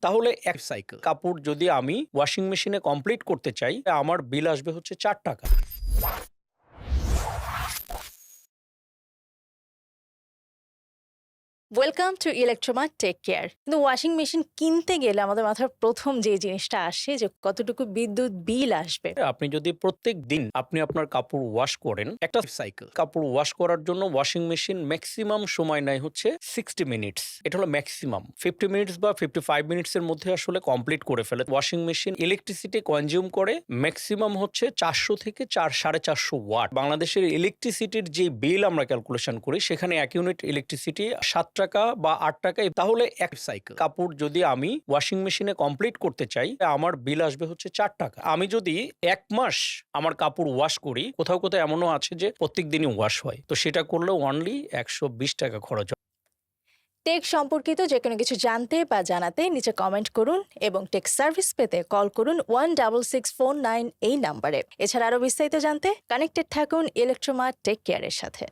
তাহলে এক সাইকেল কাপড় যদি আমি ওয়াশিং মেশিনে কমপ্লিট করতে চাই, আমার বিল আসবে হচ্ছে ৳4। Welcome to Electromart Tech Care. কিন্তু ওয়াশিং মেশিন কিনতে গেলে আমাদের মাথার প্রথম যে জিনিসটা আসে যে কতটুকু বিদ্যুৎ বিল আসবে। আপনি যদি প্রত্যেক দিন আপনি আপনার কাপড় ওয়াশ করেন, একটা সাইকেল কাপড় ওয়াশ করার জন্য ওয়াশিং মেশিন ম্যাক্সিমাম সময় নেয় হচ্ছে 60 মিনিটস। এটা হলো ম্যাক্সিমাম। 50 মিনিটস বা 55 মিনিটস এর মধ্যে আসলে কমপ্লিট করে ফেলে। ওয়াশিং মেশিন ইলেকট্রিসিটি কনজিউম করে ম্যাক্সিমাম হচ্ছে 400 থেকে 450 ওয়াট। বাংলাদেশের ইলেকট্রিসিটির যে বিল আমরা ক্যালকুলেশন করি, সেখানে 1 ইউনিট ইলেকট্রিসিটি ৳7 বা ৳8। তাহলে এক সাইকেল কাপড় যদি আমি ওয়াশিং মেশিনে কমপ্লিট করতে চাই, আমার বিল আসবে হচ্ছে ৳4। আমি যদি 1 মাস আমার কাপড় ওয়াশ করি, কোথাও কোথাও এমনও আছে যে প্রত্যেক দিনই ওয়াশ হয়, তো সেটা করলে অনলি ৳120 খরচ হয়। টেক সম্পর্কিত যে কোনো কিছু জানতে বা জানাতে নিচে কমেন্ট করুন এবং টেক সার্ভিস পেতে কল করুন 16649 এই নাম্বারে। এছাড়া আরো বিস্তারিত জানতে কানেক্টেড থাকুন ইলেকট্রোমার্ট টেক কেয়ারের সাথে।